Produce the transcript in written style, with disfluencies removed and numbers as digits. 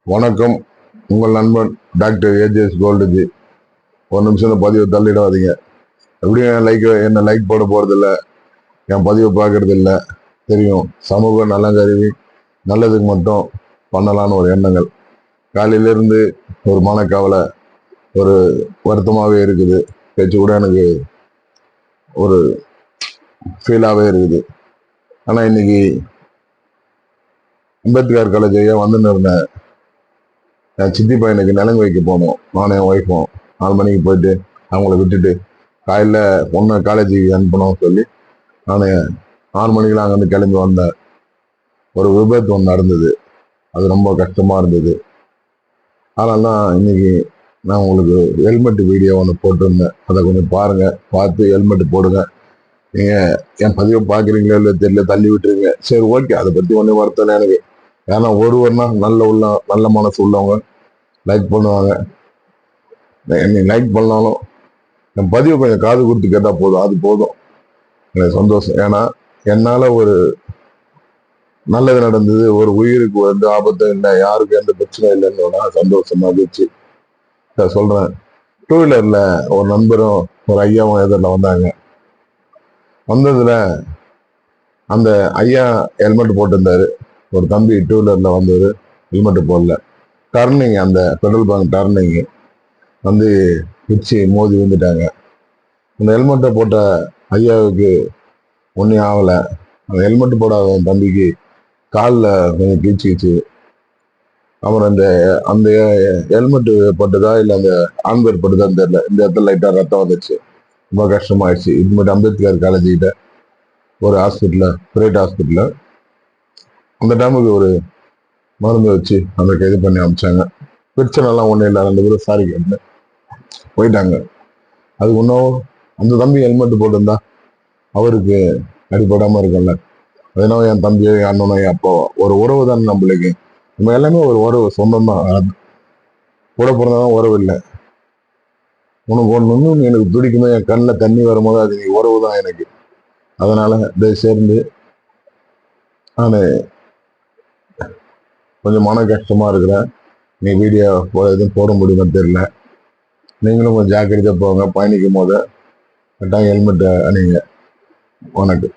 வணக்கம். உங்கள் நண்பன் டாக்டர் ஏஜிஎஸ் கோல்டுஜி. ஒரு நிமிஷம் பதிவை தள்ளிடாதீங்க. எப்படியும் என்ன லைக் போட போறதில்ல, என் பதிவை பார்க்கறது இல்லை. தெரியும், சமூக நலங்கருவி நல்லதுக்கு மட்டும் பண்ணலான்னு ஒரு எண்ணங்கள். காலையிலிருந்து ஒரு மனக்கவலை, ஒரு வருத்தமாகவே இருக்குது. பேச்சு கூட எனக்கு ஒரு ஃபீலாகவே இருக்குது. ஆனால் இன்னைக்கு அம்பேத்கர் காலேஜ் ஐயா வந்துன்னு இருந்தேன். என் சித்தி பையனுக்கு நிலங்கு வைக்க போனோம். நானும் என் ஒய்ஃபும் 4 மணிக்கு போயிட்டு அவங்கள விட்டுட்டு காலையில் பொண்ணு காலேஜுக்கு அனுப்பணும் சொல்லி நான் 6 மணிக்கெல்லாம் அங்கேருந்து கிளம்பி வந்தேன். ஒரு விபத்து ஒன்று நடந்தது. அது ரொம்ப கஷ்டமா இருந்தது. அதனால தான் இன்னைக்கு நான் உங்களுக்கு ஹெல்மெட் வீடியோ ஒன்று போட்டிருந்தேன். அதை கொஞ்சம் பாருங்க, பார்த்து ஹெல்மெட் போடுங்க. நீங்க என் பதிவை பார்க்குறீங்களோ இல்லை தெரியல, தள்ளி விட்டுருங்க. சரி, ஓகே, அதை பற்றி ஒன்றும் வருத்தம் எனக்கு. ஏன்னா ஒருவர்னா நல்ல மனசு உள்ளவங்க லைக் பண்ணுவாங்க. என்னை லைக் பண்ணாலும் என் பதிவு கொஞ்சம் காது கொடுத்து கேட்டால் போதும், அது போதும் எனக்கு சந்தோஷம். ஏன்னா என்னால் ஒரு நல்லது நடந்தது, ஒரு உயிருக்கு வந்து ஆபத்தும் இல்லை, யாருக்கும் எந்த பிரச்சனையும் இல்லைன்னு சந்தோஷம் மகிழ்ச்சி சொல்கிறேன். 2 வீலரில் ஒரு நண்பரும் ஒரு ஐயாவும் எதிரில் வந்தாங்க. வந்ததில் அந்த ஐயா ஹெல்மெட் போட்டிருந்தாரு. ஒரு தம்பி 2 வீலரில் வந்தவர் ஹெல்மெட்டு போடல. டர்னிங், அந்த பெட்ரோல் பங்க் டர்னிங் வந்து பிடிச்சி மோதி வந்துட்டாங்க. அந்த ஹெல்மெட்டை போட்ட ஐயாவுக்கு ஒன்றும் ஆகலை. அந்த ஹெல்மெட் போடாத தம்பிக்கு காலில் கொஞ்சம் கீச்சிக்கிச்சு. அப்புறம் அந்த ஹெல்மெட்டு போட்டதா இல்லை அந்த ஆன்பேர் போட்டதான்னு தெரியல, இந்த இடத்துல லைட்டாக ரத்தம் வந்துச்சு. ரொம்ப கஷ்டமாயிடுச்சு. இது மாதிரி அம்பேத்கர் காலேஜ்கிட்ட ஒரு ஹாஸ்பிட்டலில், பிரைவேட் ஹாஸ்பிட்டலில் அந்த டைமுக்கு ஒரு மருந்து வச்சு அந்த கைது பண்ணி அமிச்சாங்க. பிரச்சனைலாம் ஒன்றும் இல்லை. 2 பேரும் சாரி கேட்டு போயிட்டாங்க. அது ஒன்றும் அந்த தம்பி ஹெல்மெட் போட்டிருந்தா அவருக்கு அடிப்படாமல் இருக்கும்ல. அதனால என் தம்பியோ என் அண்ணனோ என் அப்பாவோ ஒரு உறவு தானே நம்மளுக்கு. நம்ம எல்லாமே ஒரு உறவு, சொந்தம் தான். கூட பிறந்ததான் உறவு இல்லை. உனக்கு ஒன்று எனக்கு துடிக்குமே, என் கண்ணில் தண்ணி வரும்போது அது நீ உறவு தான் எனக்கு. அதனால இதை சேர்ந்து நான் கொஞ்சம் மன கஷ்டமா இருக்கிறேன். நீ வீடியோ எதுவும் போட முடியுமான்னு தெரியல. நீங்களும் கொஞ்சம் ஜாக்கிரதையாக போங்க. பயணிக்கும் போது கட்டாயம் ஹெல்மெட்டை அணிங்க. வணக்கம்.